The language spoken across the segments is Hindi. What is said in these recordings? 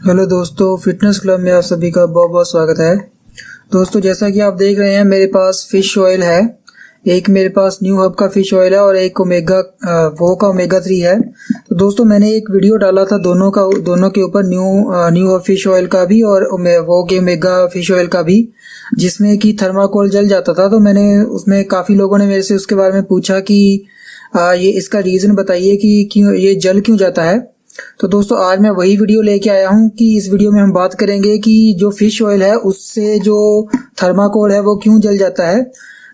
हेलो दोस्तों, फिटनेस क्लब में आप सभी का बहुत बहुत स्वागत है। दोस्तों, जैसा कि आप देख रहे हैं मेरे पास फिश ऑयल है। एक मेरे पास न्यू हब का फिश ऑयल है और एक ओमेगा 3 है। तो दोस्तों, मैंने एक वीडियो डाला था दोनों के ऊपर, न्यू हब फिश ऑयल का भी और ओमेगा फिश ऑयल का भी, जिसमें कि थर्माकोल जल जाता था। तो मैंने उसमें काफ़ी लोगों ने मेरे से उसके बारे में पूछा कि ये इसका रीज़न बताइए कि क्यों ये जल क्यों जाता है। तो दोस्तों, आज मैं वही वीडियो लेके आया हूँ कि इस वीडियो में हम बात करेंगे कि जो फिश ऑयल है उससे जो थर्माकोल है वो क्यों जल जाता है।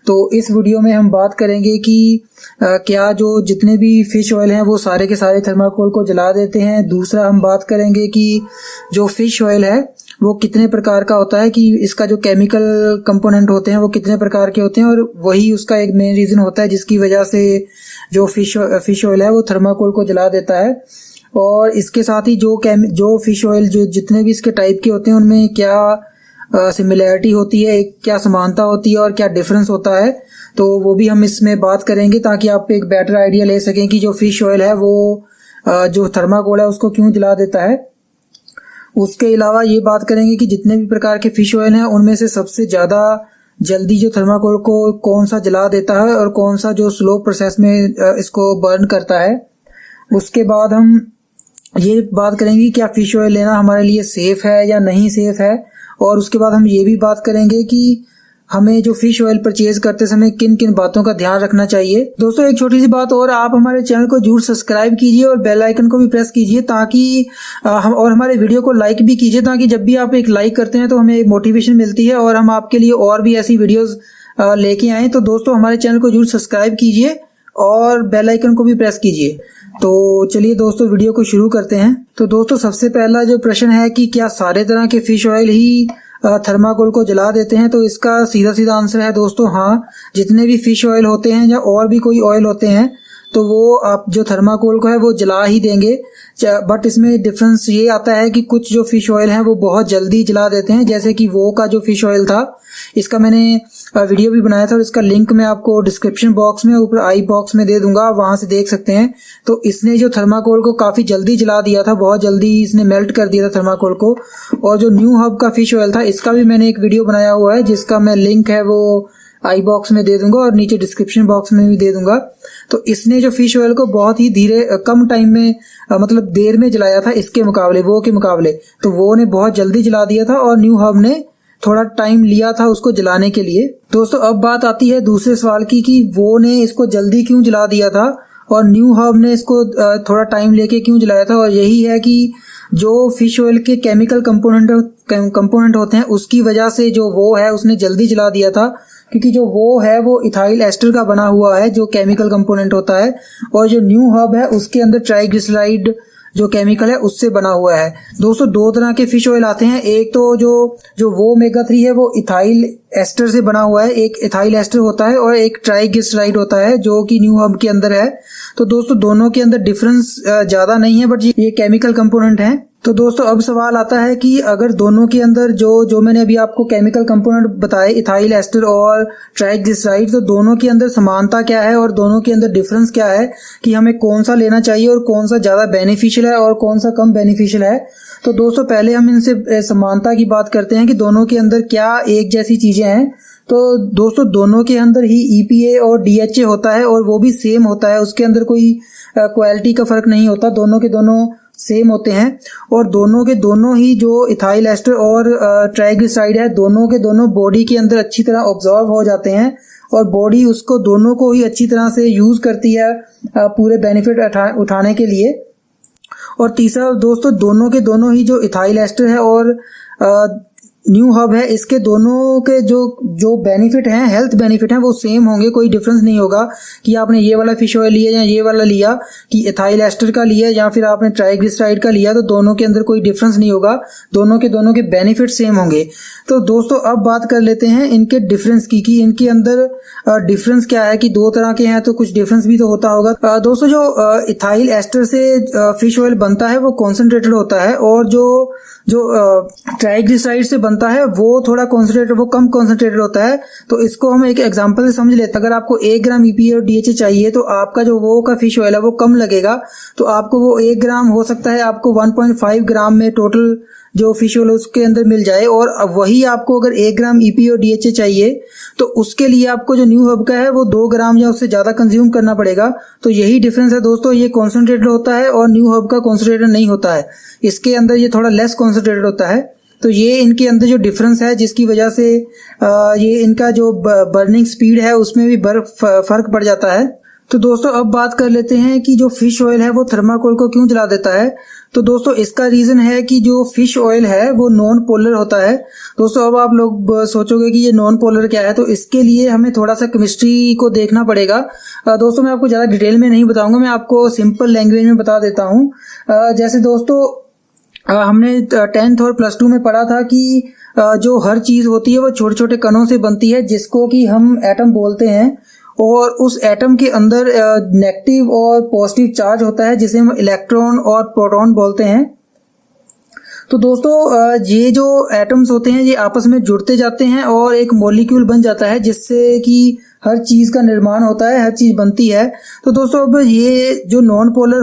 तो इस वीडियो में हम बात करेंगे कि क्या जो जितने भी फिश ऑयल हैं वो सारे के सारे थर्माकोल को जला देते हैं। दूसरा, हम बात करेंगे कि जो फिश ऑयल है वो कितने प्रकार का होता है, कि इसका जो केमिकल कंपोनेंट होते हैं वो कितने प्रकार के होते हैं, और वही उसका एक मेन रीज़न होता है जिसकी वजह से जो फिश ऑयल है वो थर्माकोल को जला देता है। और इसके साथ ही जो फिश ऑयल जो जितने भी इसके टाइप के होते हैं उनमें क्या सिमिलैरिटी होती है, क्या समानता होती है और क्या डिफरेंस होता है, तो वो भी हम इसमें बात करेंगे ताकि आप एक बेटर आइडिया ले सकें कि जो फिश ऑयल है वो जो थर्माकोल है उसको क्यों जला देता है। उसके अलावा ये बात करेंगे कि जितने भी प्रकार के फिश ऑयल हैं उनमें से सबसे ज़्यादा जल्दी जो थर्माकोल को कौन सा जला देता है और कौन सा जो स्लो प्रोसेस में इसको बर्न करता है। उसके बाद हम ये बात करेंगे क्या फिश ऑयल लेना हमारे लिए सेफ़ है या नहीं सेफ़ है। और उसके बाद हम ये भी बात करेंगे कि हमें जो फिश ऑयल परचेज करते समय किन किन बातों का ध्यान रखना चाहिए। दोस्तों, एक छोटी सी बात और, आप हमारे चैनल को जरूर सब्सक्राइब कीजिए और बेल आइकन को भी प्रेस कीजिए ताकि और हमारे वीडियो को लाइक भी कीजिए, ताकि जब भी आप एक लाइक करते हैं तो हमें एक मोटिवेशन मिलती है और हम आपके लिए और भी ऐसी वीडियोज़ लेके आएँ। तो दोस्तों, हमारे चैनल को जरूर सब्सक्राइब कीजिए और बेल आइकन को भी प्रेस कीजिए। तो चलिए दोस्तों, वीडियो को शुरू करते हैं। तो दोस्तों, सबसे पहला जो प्रश्न है कि क्या सारे तरह के फिश ऑयल ही थर्माकोल को जला देते हैं, तो इसका सीधा सीधा आंसर है दोस्तों हाँ। जितने भी फिश ऑयल होते हैं या और भी कोई ऑयल होते हैं तो वो आप जो थर्माकोल को है वो जला ही देंगे। बट इसमें डिफरेंस ये आता है कि कुछ जो फिश ऑयल हैं वो बहुत जल्दी जला देते हैं, जैसे कि वो का जो फिश ऑयल था, इसका मैंने वीडियो भी बनाया था और इसका लिंक मैं आपको डिस्क्रिप्शन बॉक्स में ऊपर आई बॉक्स में दे दूंगा, वहां से देख सकते हैं। तो इसने जो थर्माकोल को काफ़ी जल्दी जला दिया था, बहुत जल्दी इसने मेल्ट कर दिया था थर्माकोल को। और जो न्यू हब का फिश ऑयल था, इसका भी मैंने एक वीडियो बनाया हुआ है जिसका मैं लिंक है वो आई बॉक्स में दे दूंगा और नीचे डिस्क्रिप्शन बॉक्स में भी दे दूंगा। तो इसने जो फिश ऑयल को बहुत ही कम टाइम में मतलब देर में जलाया था इसके मुकाबले, वो के मुकाबले। तो वो ने बहुत जल्दी जला दिया था और न्यू हब ने थोड़ा टाइम लिया था उसको जलाने के लिए। दोस्तों, अब बात आती है दूसरे सवाल की कि वो ने इसको जल्दी क्यों जला दिया था और न्यू हब ने इसको थोड़ा टाइम लेके क्यों जलाया था। और यही है कि जो फिश ऑयल के केमिकल कंपोनेंट होते हैं उसकी वजह से जो वो है उसने जल्दी जला दिया था, क्योंकि जो वो है वो इथाइल एस्टर का बना हुआ है जो केमिकल कंपोनेंट होता है, और जो न्यू हब है उसके अंदर ट्राइग्लिसराइड जो केमिकल है उससे बना हुआ है। दोस्तों, दो तरह के फिश ऑयल आते हैं। एक तो जो वो ओमेगा 3 है वो इथाइल एस्टर से बना हुआ है, एक इथाइल एस्टर होता है और एक ट्राइग्लिसराइड होता है जो कि न्यू हब के अंदर है। तो दोस्तों, दोनों के अंदर डिफरेंस ज़्यादा नहीं है, बट ये केमिकल कंपोनेंट हैं। तो दोस्तों, अब सवाल आता है कि अगर दोनों के अंदर जो मैंने अभी आपको केमिकल कंपोनेंट बताए, इथाइल एस्टर और ट्राइग्लिसराइड, तो दोनों के अंदर समानता क्या है और दोनों के अंदर डिफरेंस क्या है, कि हमें कौन सा लेना चाहिए और कौन सा ज़्यादा बेनिफिशियल है और कौन सा कम बेनिफिशियल है। तो दोस्तों, पहले हम इनसे समानता की बात करते हैं कि दोनों के अंदर क्या एक जैसी चीज़ें हैं। तो दोस्तों, दोनों के अंदर ही EPA और DHA होता है और वो भी सेम होता है, उसके अंदर कोई क्वालिटी का फ़र्क नहीं होता, दोनों के दोनों सेम होते हैं। और दोनों के दोनों ही जो इथाइल एस्टर और ट्राइग्लिसराइड है, दोनों के दोनों बॉडी के अंदर अच्छी तरह ऑब्जॉर्व हो जाते हैं और बॉडी उसको दोनों को ही अच्छी तरह से यूज़ करती है पूरे बेनिफिट उठाने के लिए। और तीसरा दोस्तों, दोनों के दोनों ही जो इथाइल एस्टर है और न्यू हब है, इसके दोनों के जो बेनिफिट हैं, हेल्थ बेनिफिट हैं, वो सेम होंगे, कोई डिफरेंस नहीं होगा कि आपने ये वाला फिश ऑयल लिया या ये वाला लिया, कि इथाइल एस्टर का लिया या फिर आपने ट्राइग्लिसराइड का लिया, तो दोनों के अंदर कोई डिफरेंस नहीं होगा, दोनों के बेनिफिट सेम होंगे। तो दोस्तों, अब बात कर लेते हैं इनके डिफरेंस की, कि इनके अंदर डिफरेंस क्या है, कि दो तरह के हैं तो कुछ डिफरेंस भी तो होता होगा। दोस्तों, जो इथाइल एस्टर से फिश ऑयल बनता है वो कॉन्सेंट्रेटेड होता है और जो ट्राइग्लिसराइड से बनता है वो थोड़ा कॉन्सेंट्रेटेड, वो कम कॉन्सेंट्रेटेड होता है। तो इसको हम एक एग्जांपल से समझ लेते हैं। अगर आपको 1 ग्राम EPA और DHA चाहिए तो आपका जो वो का फिश ऑयल है वो कम लगेगा, तो आपको वो 1 ग्राम हो सकता है आपको 1.5 ग्राम में टोटल जो फिश ऑयल उसके अंदर मिल जाए। और वही आपको अगर 1 ग्राम EPA और DHA चाहिए तो उसके लिए आपको जो न्यू हब का है वो 2 ग्राम या उससे ज़्यादा कंज्यूम करना पड़ेगा। तो यही डिफरेंस है दोस्तों, ये कॉन्सेंट्रेटेड होता है और न्यू हब का कॉन्सेंट्रेटेड नहीं होता है। इसके अंदर ये थोड़ा लेस कॉन्सेंट्रेटेड होता है। तो ये इनके अंदर जो डिफरेंस है जिसकी वजह से ये इनका जो बर्निंग स्पीड है उसमें भी फ़र्क पड़ जाता है। तो दोस्तों अब बात कर लेते हैं कि जो फिश ऑयल है वो थर्माकोल को क्यों जला देता है। तो दोस्तों इसका रीज़न है कि जो फिश ऑयल है वो नॉन पोलर होता है। दोस्तों अब आप लोग सोचोगे कि ये नॉन पोलर क्या है, तो इसके लिए हमें थोड़ा सा केमिस्ट्री को देखना पड़ेगा। दोस्तों मैं आपको ज़्यादा डिटेल में नहीं बताऊंगा, मैं आपको सिंपल लैंग्वेज में बता देता हूँ। जैसे दोस्तों हमने 10th और +2 में पढ़ा था कि जो हर चीज़ होती है वो छोटे छोटे कणों से बनती है जिसको कि हम एटम बोलते हैं। और उस एटम के अंदर नेगेटिव और पॉजिटिव चार्ज होता है जिसे हम इलेक्ट्रॉन और प्रोटॉन बोलते हैं। तो दोस्तों ये जो एटम्स होते हैं ये आपस में जुड़ते जाते हैं और एक मॉलिक्यूल बन जाता है जिससे कि हर चीज़ का निर्माण होता है, हर चीज़ बनती है। तो दोस्तों अब ये जो नॉन पोलर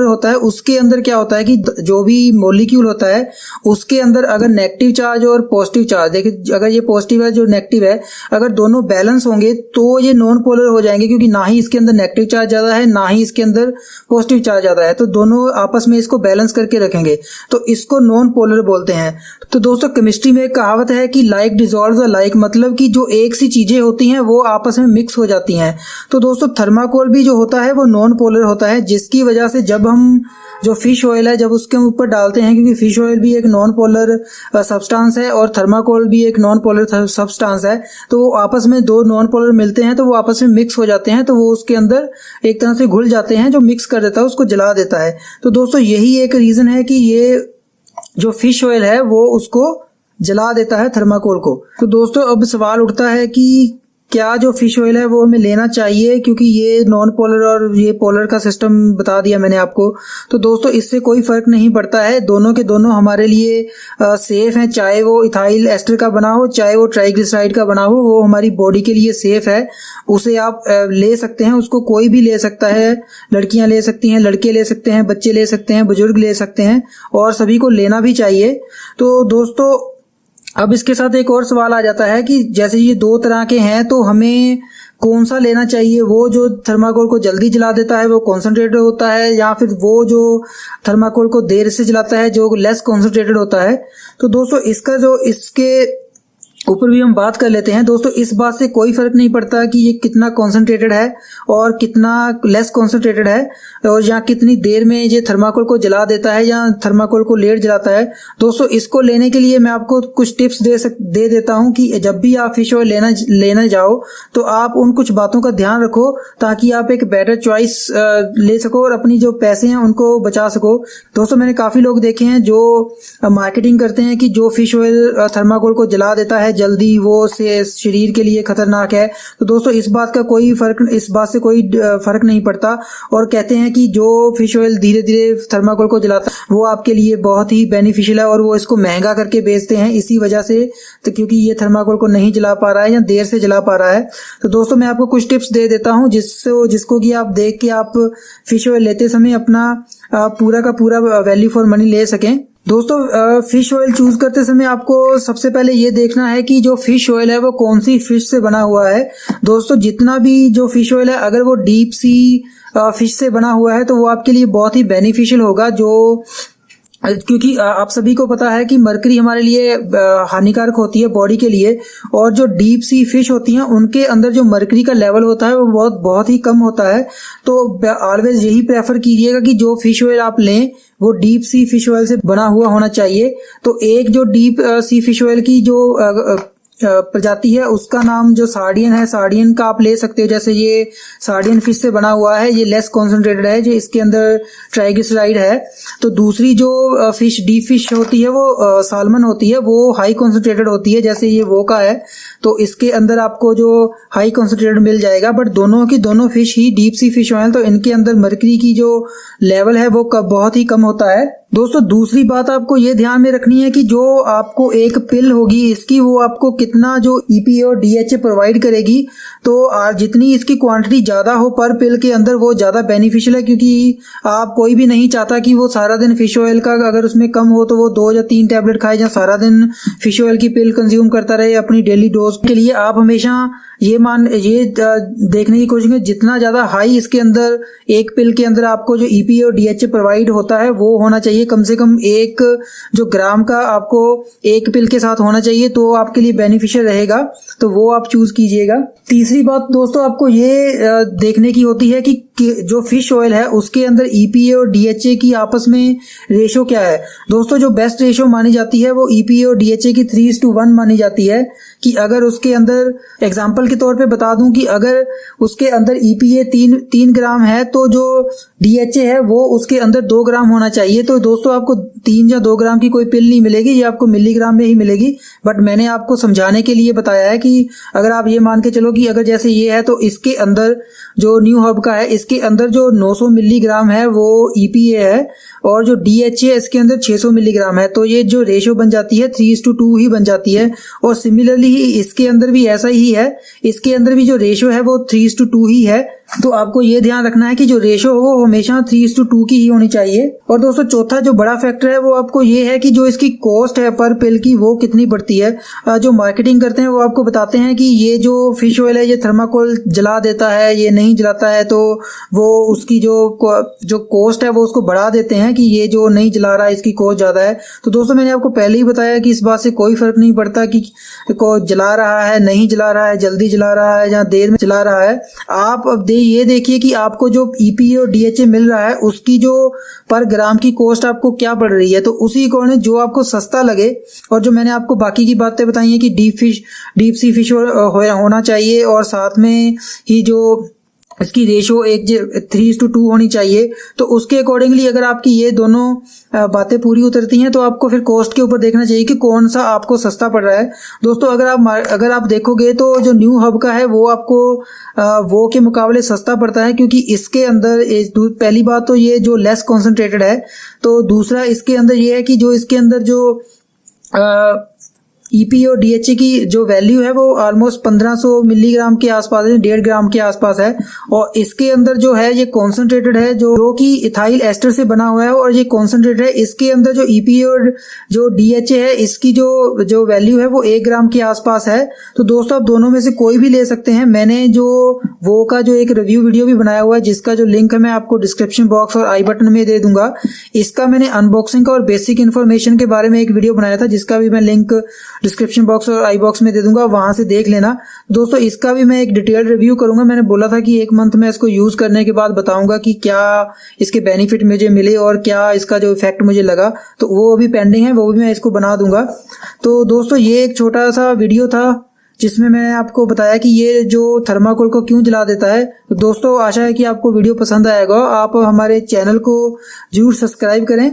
होता है उसके अंदर क्या होता है कि जो भी मॉलिक्यूल होता है उसके अंदर अगर नेगेटिव चार्ज और पॉजिटिव चार्ज, देखिए अगर ये पॉजिटिव है जो नेगेटिव है, अगर दोनों बैलेंस होंगे तो ये नॉन पोलर हो जाएंगे, क्योंकि ना ही इसके अंदर नेगेटिव चार्ज ज़्यादा है ना ही इसके अंदर पॉजिटिव चार्ज ज़्यादा है। तो दोनों आपस में इसको बैलेंस करके रखेंगे तो इसको नॉन पोलर बोलते हैं। तो दोस्तों केमिस्ट्री में एक कहावत है कि लाइक डिसॉल्व्स लाइक, मतलब कि जो एक सी चीज़ें होती हैं वो आपस में मिक्स हो जाती हैं। तो दोस्तों थर्माकोल भी जो होता है वो नॉन पोलर होता है, जिसकी वजह से जब हम जो फिश ऑयल है जब उसके ऊपर डालते हैं, क्योंकि फिश ऑयल भी एक नॉन पोलर सब्सटेंस है और थर्माकोल भी एक नॉन पोलर सब्सटेंस है, तो वो आपस में दो नॉन पोलर मिलते हैं तो वो आपस में मिक्स हो जाते हैं, तो वो उसके अंदर एक तरह से घुल जाते हैं, जो मिक्स कर देता है उसको जला देता है। तो दोस्तों यही एक रीज़न है कि ये जो फिश ऑयल है वो उसको जला देता है थर्माकोल को। तो दोस्तों अब सवाल उठता है कि क्या जो फिश ऑयल है वो हमें लेना चाहिए, क्योंकि ये नॉन पोलर और ये पोलर का सिस्टम बता दिया मैंने आपको। तो दोस्तों इससे कोई फ़र्क नहीं पड़ता है, दोनों के दोनों हमारे लिए सेफ़ हैं, चाहे वो इथाइल एस्टर का बना हो चाहे वो ट्राइग्लिसराइड का बना हो, वो हमारी बॉडी के लिए सेफ़ है। उसे आप ले सकते हैं, उसको कोई भी ले सकता है, लड़कियां ले सकती हैं, लड़के ले सकते हैं, बच्चे ले सकते हैं, बुजुर्ग ले सकते हैं और सभी को लेना भी चाहिए। तो दोस्तों अब इसके साथ एक और सवाल आ जाता है कि जैसे ये दो तरह के हैं तो हमें कौन सा लेना चाहिए, वो जो थर्माकोल को जल्दी जला देता है वो कॉन्सेंट्रेटेड होता है, या फिर वो जो थर्माकोल को देर से जलाता है जो लेस कॉन्सेंट्रेटेड होता है। तो दोस्तों इसके ऊपर भी हम बात कर लेते हैं। दोस्तों इस बात से कोई फर्क नहीं पड़ता कि ये कितना कॉन्सेंट्रेटेड है और कितना लेस कॉन्सेंट्रेटेड है, और या कितनी देर में ये थर्माकोल को जला देता है या थर्माकोल को लेट जलाता है। दोस्तों इसको लेने के लिए मैं आपको कुछ टिप्स दे देता हूं कि जब भी आप फिश ऑयल लेना जाओ तो आप उन कुछ बातों का ध्यान रखो ताकि आप एक बेटर चॉइस ले सको और अपनी जो पैसे हैं उनको बचा सको। दोस्तों मैंने काफ़ी लोग देखे हैं जो मार्केटिंग करते हैं कि जो फिश ऑयल थर्माकोल को जला देता है जल्दी वो से शरीर के लिए खतरनाक है। तो दोस्तों इस बात से कोई फर्क नहीं पड़ता, और कहते हैं कि जो फिश ऑयल धीरे धीरे थर्माकोल को जलाता है वो आपके लिए बहुत ही बेनिफिशियल है, और वो इसको महंगा करके बेचते हैं इसी वजह से, तो क्योंकि ये थर्माकोल को नहीं जला पा रहा है या देर से जला पा रहा है। तो दोस्तों मैं आपको कुछ टिप्स दे देता हूँ जिसको कि आप देख के आप फिश ऑयल लेते समय अपना पूरा का पूरा वैल्यू फॉर मनी ले सकें। दोस्तों फिश ऑयल चूज करते समय आपको सबसे पहले ये देखना है कि जो फिश ऑयल है वो कौन सी फिश से बना हुआ है। दोस्तों जितना भी जो फिश ऑयल है अगर वो डीप सी फिश से बना हुआ है तो वो आपके लिए बहुत ही बेनिफिशियल होगा, क्योंकि आप सभी को पता है कि मरकरी हमारे लिए हानिकारक होती है बॉडी के लिए, और जो डीप सी फिश होती हैं उनके अंदर जो मरकरी का लेवल होता है वो बहुत ही कम होता है। तो ऑलवेज यही प्रेफर कीजिएगा कि जो फिश ऑयल आप लें वो डीप सी फिश ऑयल से बना हुआ होना चाहिए। तो एक जो डीप सी फिश ऑयल की जो प्रजाति है उसका नाम जो सार्डियन है, सार्डियन का आप ले सकते हो। जैसे ये सार्डियन फिश से बना हुआ है, ये लेस कॉन्सेंट्रेटेड है, जो इसके अंदर ट्राइग्लिसराइड है। तो दूसरी जो फिश डीप फिश होती है वो साल्मन होती है, वो हाई कॉन्सेंट्रेटेड होती है, जैसे ये वो का है। तो इसके अंदर आपको जो हाई कॉन्सेंट्रेटेड मिल जाएगा, बट दोनों फिश ही डीप सी फिश ऑयल, तो इनके अंदर मरकरी की जो लेवल है वो बहुत ही कम होता है। दोस्तों दूसरी बात आपको ये ध्यान में रखनी है कि जो आपको एक पिल होगी इसकी, वो आपको कितना जो EPA और DHA प्रोवाइड करेगी। तो जितनी इसकी क्वांटिटी ज़्यादा हो पर पिल के अंदर वो ज़्यादा बेनिफिशियल है, क्योंकि आप कोई भी नहीं चाहता कि वो सारा दिन फिश ऑयल का अगर उसमें कम हो तो वो 2 या 3 टैबलेट खाए, या सारा दिन फिश ऑयल की पिल कंज्यूम करता रहे अपनी डेली डोज के लिए। आप हमेशा ये देखने की कोशिश करें जितना ज़्यादा हाई इसके अंदर एक पिल के अंदर आपको जो EPA और DHA प्रोवाइड होता है वो होना चाहिए। कम से कम 1 जो ग्राम का आपको एक पिल के साथ होना चाहिए, तो आपके लिए बेनिफिशियल रहेगा, तो वो आप चूज कीजिएगा। तीसरी बात दोस्तों आपको ये देखने की होती है कि जो फिश ऑयल है उसके अंदर EPA और DHA की आपस में रेशो क्या है। दोस्तों जो बेस्ट रेशो मानी जाती है वो EPA और DHA की 3:1 मानी जाती है। कि अगर उसके अंदर एग्जाम्पल के तौर पे बता दूं कि अगर उसके अंदर EPA 3 ग्राम है तो जो DHA है वो उसके अंदर 2 ग्राम होना चाहिए। तो दोस्तों आपको 3 या 2 ग्राम की कोई पिल नहीं मिलेगी, ये आपको मिलीग्राम में ही मिलेगी। बट मैंने आपको समझाने के लिए बताया है कि अगर आप ये मान के चलो कि अगर जैसे ये है तो इसके अंदर जो न्यू हब का है इसके अंदर जो 900 मिलीग्राम है वो EPA है, और जो DHA इसके अंदर 600 मिलीग्राम है। तो ये जो रेशो बन जाती है 3:2 ही बन जाती है। और सिमिलरली इसके अंदर भी ऐसा ही है, इसके अंदर भी जो रेशो है वो 3:2 ही है। तो आपको ये ध्यान रखना है कि जो रेशो हो वो हमेशा 3:2 की ही होनी चाहिए। और दोस्तों चौथा जो बड़ा फैक्टर है वो आपको ये है कि जो इसकी कॉस्ट है पर पिल की वो कितनी बढ़ती है। जो मार्केटिंग करते हैं वो आपको बताते हैं कि ये जो फिश ऑयल है ये थर्माकोल जला देता है, ये नहीं जलाता है, तो वो उसकी जो कॉस्ट है वो उसको बढ़ा देते हैं कि ये जो नहीं जला रहा है इसकी कॉस्ट ज्यादा है। तो दोस्तों मैंने आपको पहले ही बताया कि इस बात से कोई फर्क नहीं पड़ता कि जला रहा है, नहीं जला रहा है, जल्दी जला रहा है या देर में जला रहा है। आप अब ये देखिए कि आपको जो EPA और DHA मिल रहा है उसकी जो पर ग्राम की कॉस्ट आपको क्या पड़ रही है, तो उसी अकॉर्डिंग जो आपको सस्ता लगे। और जो मैंने आपको बाकी की बातें बताई हैं कि डीप सी फिश होना चाहिए, और साथ में ही जो इसकी रेशो 3:2 होनी चाहिए। तो उसके अकॉर्डिंगली अगर आपकी ये दोनों बातें पूरी उतरती हैं तो आपको फिर कॉस्ट के ऊपर देखना चाहिए कि कौन सा आपको सस्ता पड़ रहा है। दोस्तों अगर आप देखोगे तो जो न्यू हब का है वो आपको वो के मुकाबले सस्ता पड़ता है, क्योंकि इसके अंदर पहली बात तो ये जो लेस कॉन्सेंट्रेटेड है, तो दूसरा इसके अंदर ये है कि जो इसके अंदर जो EPA और DHA की जो वैल्यू है वो ऑलमोस्ट 1500 मिलीग्राम के आसपास है, 1.5 ग्राम के आसपास है। और इसके अंदर जो है ये कॉन्सेंट्रेटेड है जो कि इथाइल एस्टर से बना हुआ है, और ये कॉन्सेंट्रेटेड है। इसके अंदर जो EPA और जो DHA है इसकी जो वैल्यू है वो 1 ग्राम के आसपास है। तो दोस्तों आप दोनों में से कोई भी ले सकते हैं। मैंने वो का जो एक रिव्यू वीडियो भी बनाया हुआ है जिसका जो लिंक है मैं आपको डिस्क्रिप्शन बॉक्स और आई बटन में दे दूंगा। इसका मैंने अनबॉक्सिंग का और बेसिक इन्फॉर्मेशन के बारे में एक वीडियो बनाया था जिसका भी मैं लिंक डिस्क्रिप्शन बॉक्स और आई बॉक्स में दे दूंगा, वहां से देख लेना। दोस्तों इसका भी मैं एक डिटेल रिव्यू करूंगा। मैंने बोला था कि 1 मंथ में इसको यूज करने के बाद बताऊंगा कि क्या इसके बेनिफिट मुझे मिले और क्या इसका जो इफेक्ट मुझे लगा, तो वो अभी पेंडिंग है, वो भी मैं इसको बना दूंगा। तो दोस्तों ये एक छोटा सा वीडियो था जिसमें मैंने आपको बताया कि ये जो थर्माकोल को क्यों जला देता है। तो दोस्तों आशा है कि आपको वीडियो पसंद आएगा। आप हमारे चैनल को जरूर सब्सक्राइब करें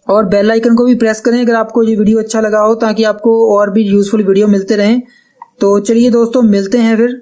और बेल आइकन को भी प्रेस करें अगर आपको ये वीडियो अच्छा लगा हो, ताकि आपको और भी यूजफुल वीडियो मिलते रहें। तो चलिए दोस्तों मिलते हैं फिर।